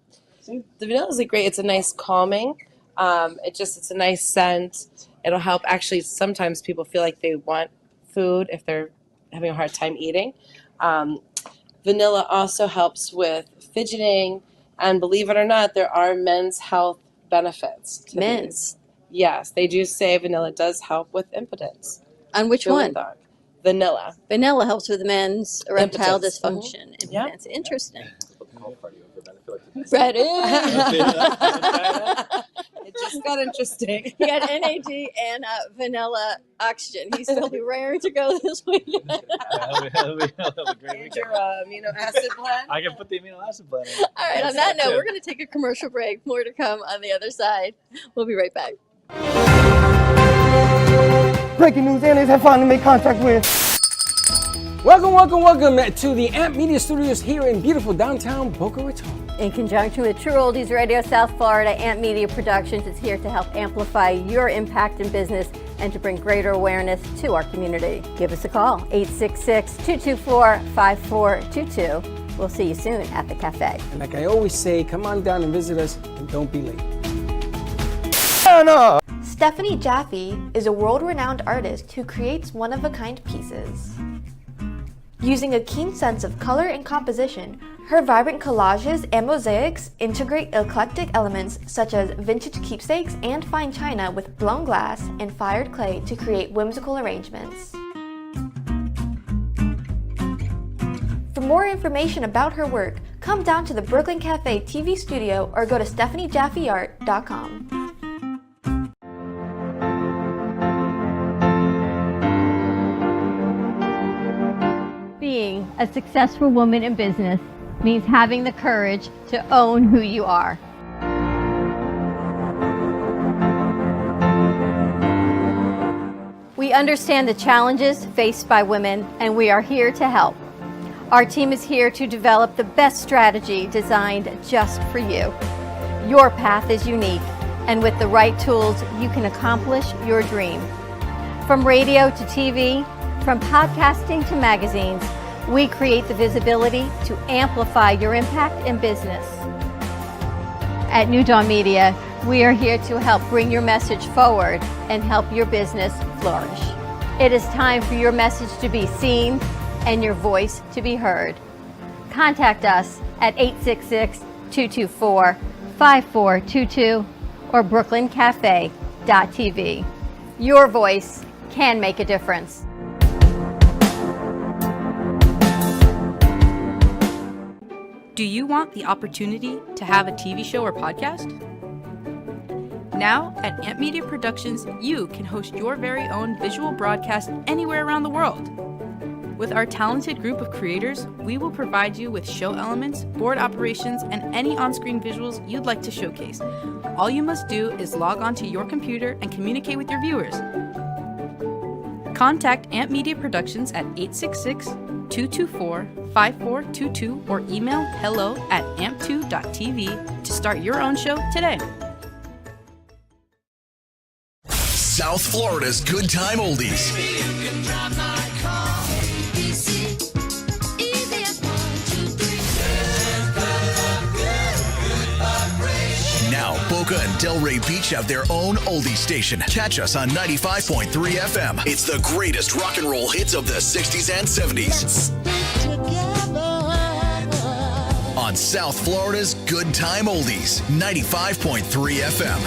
S10: The vanilla is it's a nice calming. It's a nice scent. It'll help. Actually, sometimes people feel like they want food if they're having a hard time eating. Vanilla also helps with fidgeting, and believe it or not, there are men's health benefits to
S3: Men's?
S10: these. Yes, they do say vanilla does help with impotence.
S3: On which one?
S10: Vanilla.
S3: Vanilla helps with men's erectile
S10: Impotence.
S3: dysfunction.
S10: Mhm.
S3: Impotence. Interesting.
S10: Freddie.
S3: It
S10: just got interesting.
S3: You got NAD and vanilla oxygen. He's still be raring to go this weekend.
S4: That'll be a great weekend.
S10: Your amino acid blend.
S4: I can put the amino acid blend in.
S3: All right, on that note, we're going to take a commercial break. More to come on the other side. We'll be right back.
S6: Breaking news, aliens have finally made contact with
S2: Welcome to the Amp Media Studios here in beautiful downtown Boca Raton.
S3: In conjunction with True Oldies Radio South Florida, Amp Media Productions is here to help amplify your impact in business and to bring greater awareness to our community. Give us a call, 866-224-5422. We'll see you soon at the cafe.
S2: And like I always say, come on down and visit us and don't be late.
S8: Stephanie Jaffe is a world-renowned artist who creates one-of-a-kind pieces. Using a keen sense of color and composition, her vibrant collages and mosaics integrate eclectic elements such as vintage keepsakes and fine china with blown glass and fired clay to create whimsical arrangements. For more information about her work, come down to the Brooklyn Cafe TV studio or go to stephaniejaffeart.com.
S3: Being a successful woman in business means having the courage to own who you are. We understand the challenges faced by women, and we are here to help. Our team is here to develop the best strategy designed just for you. Your path is unique, and with the right tools, you can accomplish your dream. From radio to TV, from podcasting to magazines, we create the visibility to amplify your impact in business. At New Dawn Media, we are here to help bring your message forward and help your business flourish. It is time for your message to be seen and your voice to be heard. Contact us at 866-224-5422 or brooklyncafe.tv. Your voice can make a difference.
S12: Do you want the opportunity to have a TV show or podcast? Now, at Amp Media Productions, you can host your very own visual broadcast anywhere around the world. With our talented group of creators, we will provide you with show elements, board operations, and any on-screen visuals you'd like to showcase. All you must do is log onto your computer and communicate with your viewers. Contact Amp Media Productions at 866-224-5422 or email hello@amp2.tv to start your own show today.
S13: South Florida's Good Time Oldies. Now, Boca and Delray Beach have their own oldie station. Catch us on 95.3 FM. It's the greatest rock and roll hits of the 60s and 70s. On South Florida's Good Time Oldies, 95.3 FM.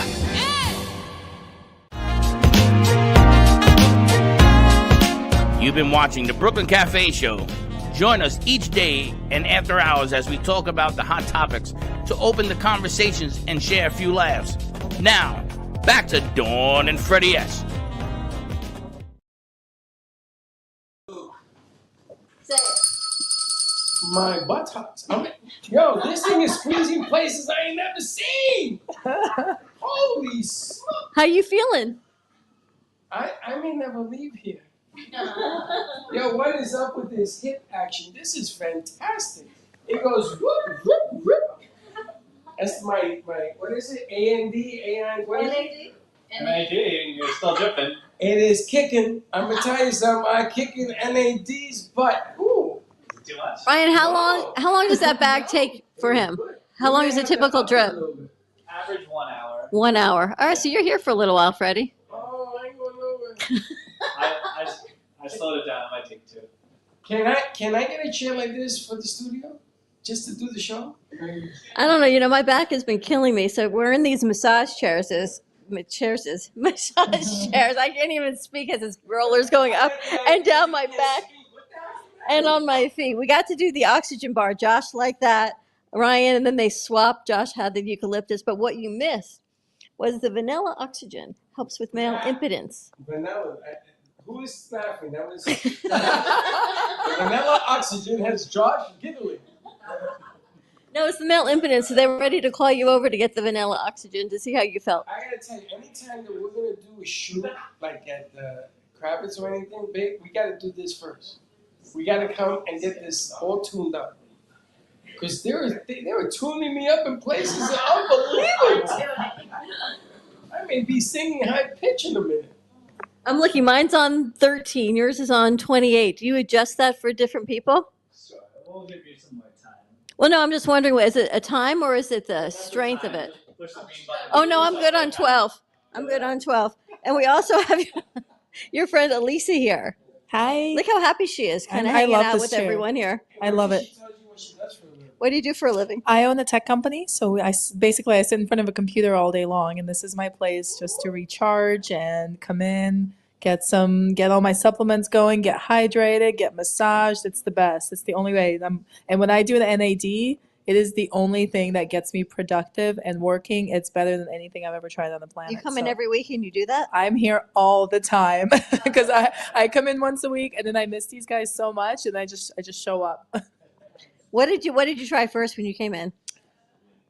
S1: You've been watching the Brooklyn Cafe Show. Join us each day and after hours as we talk about the hot topics to open the conversations and share a few laughs. Now, back to Dawn and Freddie S.
S2: My buttocks. Yo, this thing is squeezing places I ain't never seen. Holy smoke.
S3: How you feeling?
S2: I may never leave here. Yo, what is up with this hip action? This is fantastic. It goes whoop, whoop, whoop. That's my what is it? A-N-D, A-N, what is it?
S4: N-A-D, you're still dripping.
S2: It is kicking. I'm going to tell you something. I'm kicking N-A-D's butt. Ooh.
S4: Is it too much?
S3: Ryan, how long does that bag take for him? How long is a typical drip?
S4: Average 1 hour.
S3: 1 hour. All right, so you're here for a little while, Freddie.
S2: Oh, I ain't going nowhere.
S4: I slowed it down. It might take 2.
S2: Can I get a chair like this for the studio? Just to do the show?
S3: I don't know. My back has been killing me. So we're in these massage chairs. Massage chairs. I can't even speak as this roller's going up and down my back and on my feet. We got to do the oxygen bar. Josh liked that. Ryan, and then they swapped. Josh had the eucalyptus. But what you missed was the vanilla oxygen. Helps with male impotence.
S2: Vanilla. Who is laughing? That was the vanilla oxygen has Josh giggling.
S3: No, it's the male impotence. So they were ready to call you over to get the vanilla oxygen to see how you felt.
S2: I gotta tell you, anytime that we're gonna do a shoot like at the Kravitz or anything, babe, we gotta do this first. We got to come and get this all tuned up. Because they were tuning me up in places unbelievable. I may be singing high pitch in a minute.
S3: I'm looking. Mine's on 13. Yours is on 28. Do you adjust that for different people?
S4: So we'll give you some more time.
S3: Well, no, I'm just wondering, is it a time or is it the strength of it? Oh, no, I'm good on 12. I'm good on 12. And we also have your friend Elisa here.
S14: Hi.
S3: Look how happy she is, kind of
S14: I
S3: hanging
S14: love
S3: out
S14: this
S3: with
S14: chair.
S3: everyone here.
S14: I love it.
S3: What do you do for a living?
S14: I own a tech company, so basically I sit in front of a computer all day long, and this is my place just to recharge and come in, get all my supplements going, get hydrated, get massaged. It's the best. It's the only way. And when I do the NAD, it is the only thing that gets me productive and working. It's better than anything I've ever tried on the planet.
S3: You come in every week and you do that?
S14: I'm here all the time because I come in once a week, and then I miss these guys so much, and I just show up.
S3: What did you try first when you came in?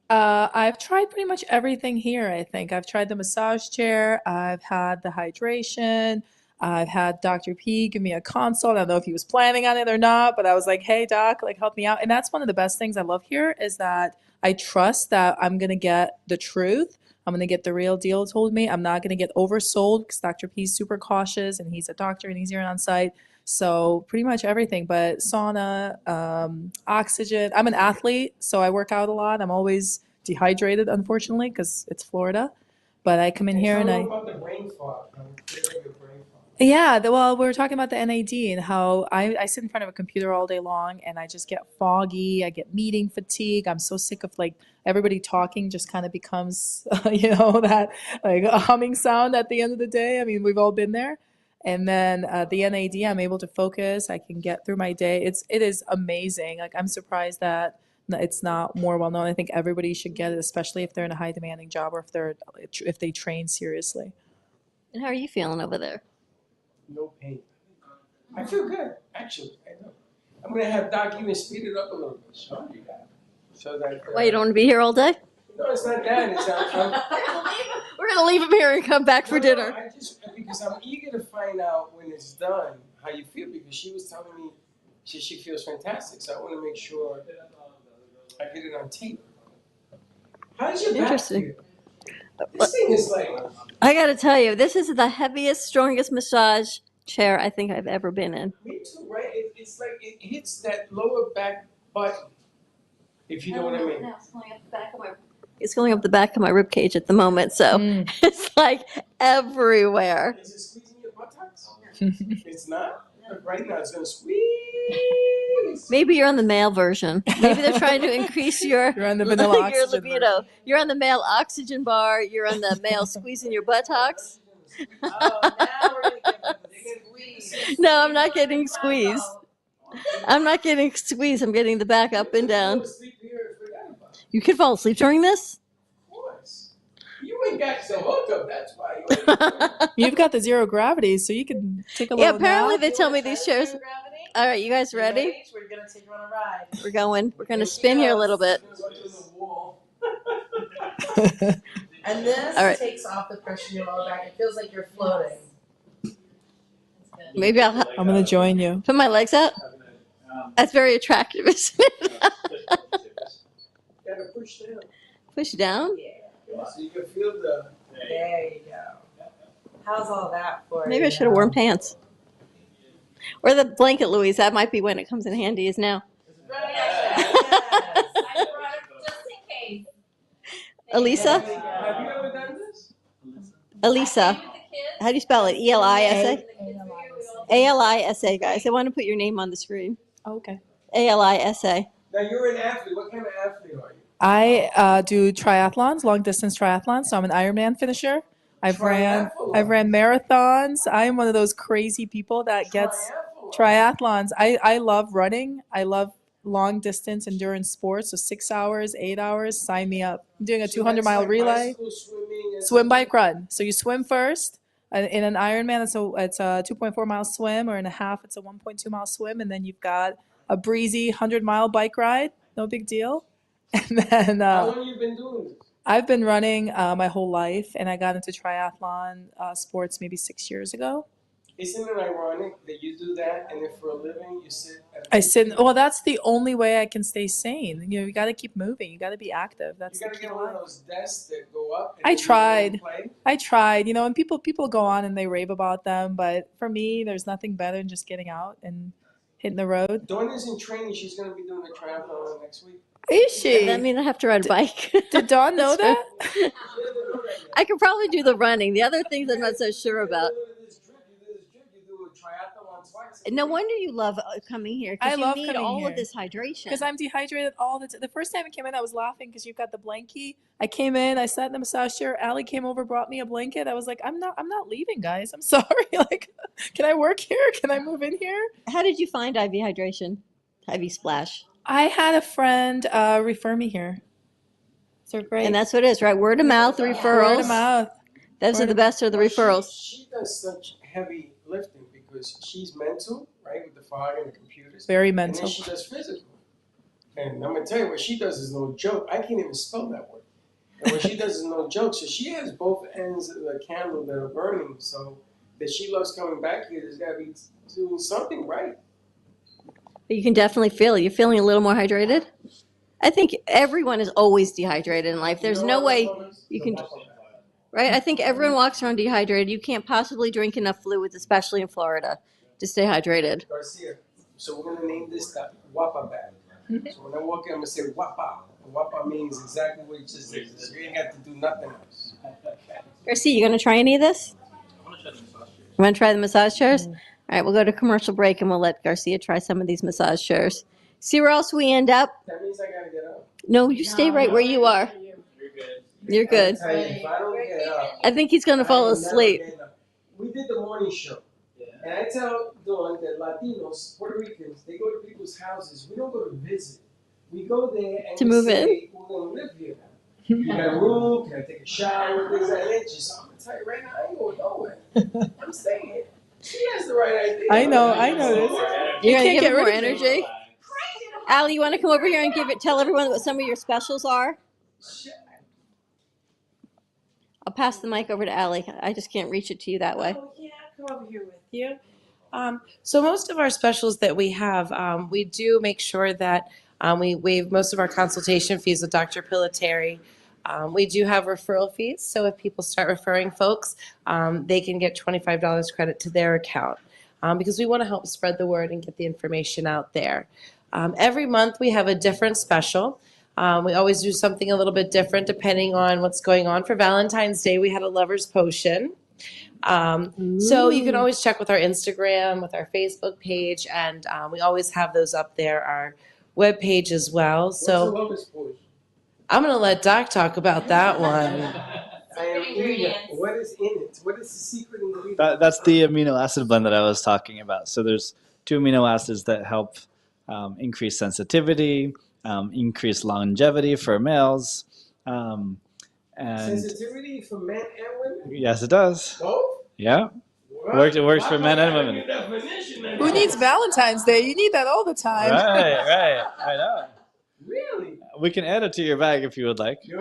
S14: I've tried pretty much everything here, I think. I've tried the massage chair. I've had the hydration. I've had Dr. P give me a consult. I don't know if he was planning on it or not, but I was like, hey, doc, like, help me out. And that's one of the best things I love here is that I trust that I'm going to get the truth. I'm going to get the real deal told me. I'm not going to get oversold because Dr. P is super cautious, and he's a doctor, and he's here on site. So pretty much everything, but sauna, oxygen. I'm an athlete, so I work out a lot. I'm always dehydrated, unfortunately, because it's Florida. But I come in here and I.
S2: About the brain fog.
S14: Yeah, well, we were talking about the NAD and how I sit in front of a computer all day long, and I just get foggy. I get meeting fatigue. I'm so sick of like everybody talking just kind of becomes, that like a humming sound at the end of the day. I mean, we've all been there. And then the NAD, I'm able to focus. I can get through my day. It is amazing. Like, I'm surprised that it's not more well known. I think everybody should get it, especially if they're in a high demanding job or if they train seriously.
S3: And how are you feeling over there?
S2: No pain. I feel good, actually. I know. I'm going to have Doc even speed it up a little bit. So that.
S3: Why, you don't want to be here all day?
S2: No, it's not that. It's
S3: We're going to leave him here and come back for dinner.
S2: Because I'm eager to find out when it's done how you feel, because she was telling me she feels fantastic. So I want to make sure I get it on tape. How does your back feel? This thing is like...
S3: I got to tell you, this is the heaviest, strongest massage chair I think I've ever been in.
S2: Me too, right? It's like it hits that lower back button, if you know what I mean.
S3: It's going up the back of my rib cage at the moment, so it's like everywhere.
S2: Is it squeezing your buttocks? It's not? Right now it's going to squeeze.
S3: Maybe you're on the male version. Maybe they're trying to increase your
S14: You're on the vanilla
S3: your
S14: oxygen
S3: libido.
S14: version.
S3: You're on the male oxygen bar. You're on the male squeezing your buttocks. No, I'm not getting squeezed. I'm not getting squeezed. I'm getting the back up and down. You can fall asleep during this?
S2: Of course. You ain't got the hookup, that's why.
S14: You've got the zero gravity, so you can take a
S3: Yeah,
S14: little
S3: apparently
S14: nap.
S3: they tell me these chairs. All right, you guys ready?
S10: We're going to take you on a ride.
S3: We're going. We're going to spin here a little bit.
S10: And this
S3: All right.
S10: takes off the pressure in your lower back. It feels like you're floating.
S3: Maybe I'll
S14: I'm going to join you.
S3: put my legs out. That's very attractive, isn't it?
S2: Gotta push down.
S3: Push down?
S2: Yeah, so you can feel the...
S10: There you go. How's all that for you?
S3: Maybe I should have worn pants. Or the blanket, Louise. That might be when it comes in handy as now. Elisa?
S2: Have you ever done this?
S3: Elisa. How do you spell it? E-L-I-S-A? A-L-I-S-A, guys. I want to put your name on the screen.
S14: Okay.
S3: A-L-I-S-A.
S2: Now, you're an athlete. What kind of athlete are you?
S14: I do triathlons, long distance triathlons. So I'm an Ironman finisher. I've ran marathons. I'm one of those crazy people that gets triathlons. I love running. I love long distance endurance sports. So 6 hours, 8 hours, sign me up. I'm doing a 200-mile relay. Swim, bike, run. So you swim first. In an Ironman, it's a 2.4 mile swim, or in a half, it's a 1.2 mile swim, and then you've got a breezy 100-mile bike ride. No big deal. And then
S2: How long have you been doing this?
S14: I've been running my whole life, and I got into triathlon sports maybe 6 years ago.
S2: Isn't it ironic that you do that and if for a living you sit at
S14: I sit. Well, that's the only way I can stay sane. You got to keep moving. You got to be active. That's
S2: you
S14: the
S2: gotta
S14: key
S2: get
S14: to
S2: one of
S14: life.
S2: those desks that go up and
S14: I
S2: then you go and
S14: tried.
S2: play?
S14: I tried. And people go on and they rave about them, but for me, there's nothing better than just getting out and hitting the road.
S2: Dawn is in training. She's gonna be doing a triathlon next week.
S14: Is she?
S3: That means I have to ride a bike.
S14: Did Dawn know that?
S3: I could probably do the running. The other things I'm not so sure about. No wonder you love coming here
S14: I
S3: because you
S14: love
S3: need
S14: coming
S3: all
S14: here.
S3: of this hydration.
S14: Because I'm dehydrated all the time. The first time I came in, I was laughing because you've got the blankie. I came in, I sat in the massage chair. Allie came over, brought me a blanket. I was like, I'm not leaving, guys. I'm sorry. Like, can I work here? Can I move in here?
S3: How did you find IV Hydration? IV Splash.
S14: I had a friend refer me here. So great.
S3: And that's what it is, right? Word of mouth, referrals.
S14: Word of mouth.
S3: Those are the best, are the referrals.
S2: She does such heavy lifting because she's mental, right, with the fog and the computers.
S14: Very
S2: And
S14: mental.
S2: then she does physical. And I'm gonna tell you, what she does is no joke. I can't even spell that word. And what she does is no joke. So she has both ends of the candle that are burning. So that she loves coming back here. There's gotta be doing something right.
S3: You can definitely feel it. You're feeling a little more hydrated? I think everyone is always dehydrated in life. There's no way you can, right? I think everyone walks around dehydrated. You can't possibly drink enough fluids, especially in Florida, to stay hydrated.
S2: Garcia. So we're gonna name this the Wapa bag. So when I walk in, I'm gonna say Wapa. And Wapa means exactly what it just is. You ain't got to do nothing else.
S3: Garcia, you going to try any of this? You want to try the massage chairs? All right, we'll go to commercial break and we'll let Garcia try some of these massage chairs. See where else we end up?
S2: That means I gotta get up.
S3: No, you stay right where you are. You're good.
S2: I tell you, if I don't get up,
S3: I think he's going to fall
S2: I will never
S3: asleep.
S2: get up. We did the morning show. And I tell Dawn that Latinos, Puerto Ricans, they go to people's houses. We don't go to visit. We go there and
S3: To
S2: we
S3: move
S2: say,
S3: in?
S2: we're going to live here now. You got a room, can I take a shower, things like that. So I'm going to tell you right now, I ain't going nowhere. I'm staying here. She has the right idea.
S14: I know this.
S3: You're going to
S14: can't
S3: give
S14: get
S3: it more
S14: rid of me.
S3: energy? Allie, you want to come over here and tell everyone what some of your specials are? I'll pass the mic over to Allie. I just can't reach it to you that way.
S10: Oh, yeah, I'll come over here with you. So most of our specials that we have, we do make sure that we waive most of our consultation fees with Dr. Pilitary. We do have referral fees, so if people start referring folks, they can get $25 credit to their account because we want to help spread the word and get the information out there. Every month we have a different special. We always do something a little bit different depending on what's going on. For Valentine's Day, we had a lover's potion. So you can always check with our Instagram, with our Facebook page, and we always have those up there, our web page as well. So
S2: What's the lowest potion?
S10: I'm going to let Doc talk about that one.
S2: What is in it? What is the secret ingredient?
S4: That's the amino acid blend that I was talking about. So there's 2 amino acids that help increase sensitivity, increase longevity for males. And
S2: Sensitivity for men and women?
S4: yes, it does.
S2: Both?
S4: Yeah. It works for men and women.
S14: Who needs Valentine's Day? You need that all the time.
S4: Right. I know.
S2: Really?
S4: We can add it to your bag if you would like.
S2: Let's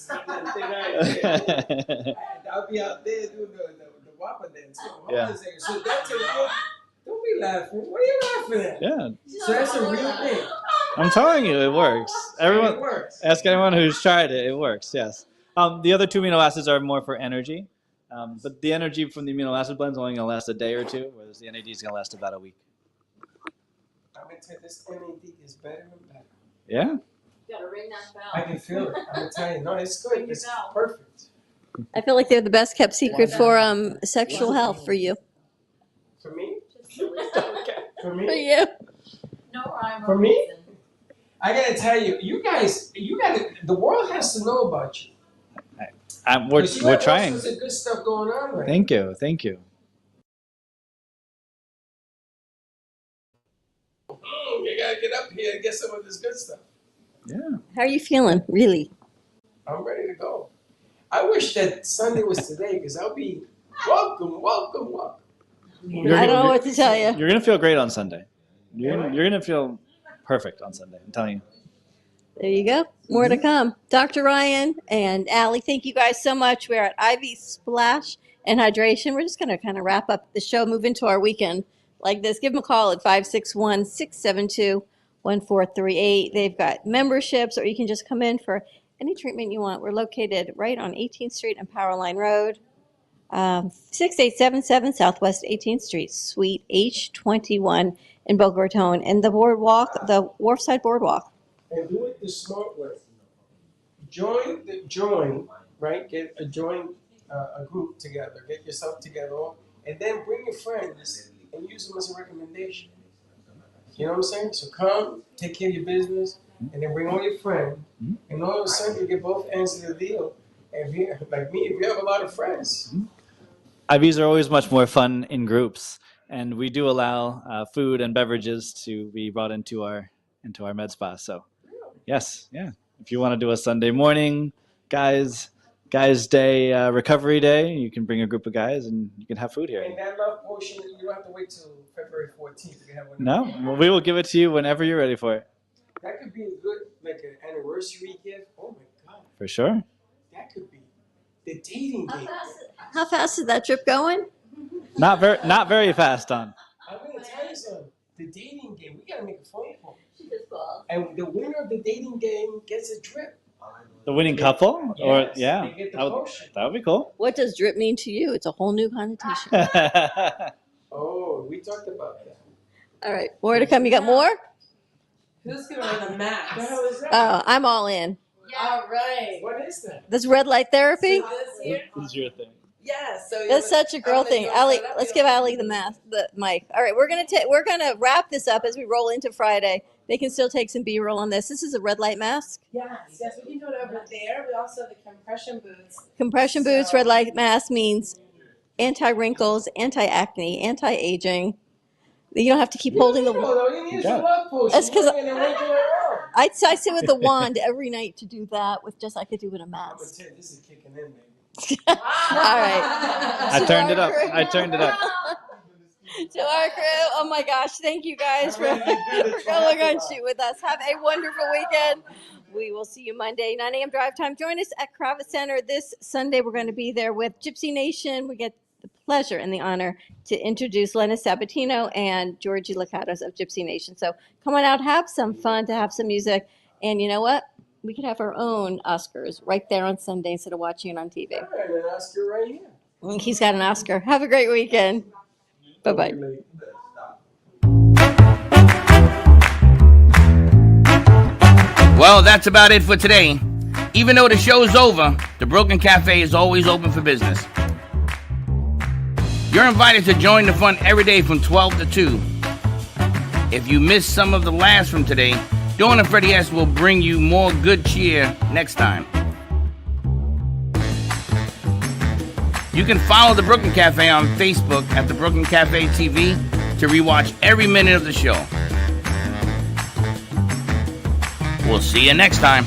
S2: not do that. I'll be out there doing the Wapa dance. Hold on a second. So that's a real. Don't be laughing. What are you laughing at?
S4: Yeah.
S2: So that's a real thing.
S4: I'm telling you, it works. Everyone,
S2: It works.
S4: ask anyone who's tried it. It works. Yes. The other 2 amino acids are more for energy, but the energy from the amino acid blend is only going to last a day or two, whereas the NAD is going to last about a week.
S2: I'm going to tell you, this NAD is better and better.
S4: Yeah.
S3: You got to ring that bell.
S2: I can feel it. I'm telling you. No, it's good. It's perfect.
S3: I feel like they're the best kept secret for sexual health for you.
S2: For me? For
S3: For
S2: me?
S3: you.
S5: No rhyme or
S2: For me? I got to tell you, you guys, the world has to know about you.
S4: We're trying.
S2: All sorts of good stuff going on right
S4: Thank you. Thank you.
S2: You got to get up here and get some of this good stuff.
S4: Yeah.
S3: How are you feeling, really?
S2: I'm ready to go. I wish that Sunday was today because I'll be welcome.
S3: I don't know what to tell you.
S4: You're going to feel great on Sunday. You're going to feel perfect on Sunday. I'm telling you.
S3: There you go. More to come. Dr. Ryan and Allie, thank you guys so much. We're at Ivy Splash and Hydration. We're just going to kind of wrap up the show, move into our weekend like this. Give them a call at 561-672-1438. They've got memberships, or you can just come in for any treatment you want. We're located right on 18th Street and Powerline Road, 6877 Southwest 18th Street, Suite H21 in Boca Raton, and the boardwalk, the Wharfside Boardwalk.
S2: And do it the smart way. Join, right? Get a group together. Get yourself together, and then bring your friends and use them as a recommendation. You know what I'm saying? So come, take care of your business, and then bring all your friends, and all of a sudden you get both ends of the deal. And if you, like me, if you have a lot of friends.
S4: IVs are always much more fun in groups, and we do allow food and beverages to be brought into our med spa. So, yes, yeah. If you want to do a Sunday morning, guys day, recovery day, you can bring a group of guys and you can have food here.
S2: And that love potion, you don't have to wait till February 14th. You can have one.
S4: No, well, we will give it to you whenever you're ready for it.
S2: That could be a good, like an anniversary gift. Oh my God.
S4: For sure.
S2: That could be the dating game.
S3: How fast is that trip going?
S4: Not very fast, Don.
S2: I'm gonna tell you something. The dating game, we gotta make a phone call. And the winner of the dating game gets a drip.
S4: The winning couple?
S2: Yes,
S4: Or yeah.
S2: they get the
S4: That
S2: potion.
S4: would be cool.
S3: What does drip mean to you? It's a whole new connotation.
S2: Oh, we talked about that.
S3: All right, more to come. You got more?
S10: Who's going to wear the mask?
S2: What the hell is that?
S3: Oh, I'm all in.
S10: All right.
S2: What is that?
S3: This red light therapy?
S10: So this here?
S4: This is your thing.
S10: Yes. So
S3: That's such a girl thing. Allie, let's give Allie the mic. All right, we're gonna wrap this up as we roll into Friday. They can still take some B-roll on this. This is a red light mask.
S10: Yes, we can do it over there. We also have the compression boots.
S3: Compression boots, red light mask means anti-wrinkles, anti-acne, anti-aging. You don't have to keep holding the.
S2: You need some love potion.
S3: That's because
S2: I
S3: I sit with the wand every night to do that with just like I do with a
S2: I'm
S3: mask.
S2: gonna tell you, this is kicking in, baby.
S3: All right.
S4: I turned it up.
S3: To our crew, oh my gosh, thank you guys for going on Shoot With Us. Have a wonderful weekend. We will see you Monday, 9 a.m. drive time. Join us at Kravitz Center this Sunday. We're going to be there with Gypsy Nation. We get the pleasure and the honor to introduce Lena Sabatino and Georgie Lakatos of Gypsy Nation. So come on out, have some fun, to have some music. And you know what? We could have our own Oscars right there on Sunday instead of watching it on TV.
S2: I got an Oscar right here.
S3: He's got an Oscar. Have a great weekend. Bye-bye.
S1: Well, that's about it for today. Even though the show's over, the Brooklyn Cafe is always open for business. You're invited to join the fun every day from 12 to 2. If you missed some of the laughs from today, Dawn and Freddie S. will bring you more good cheer next time. You can follow the Brooklyn Cafe on Facebook at the Brooklyn Cafe TV to rewatch every minute of the show. We'll see you next time.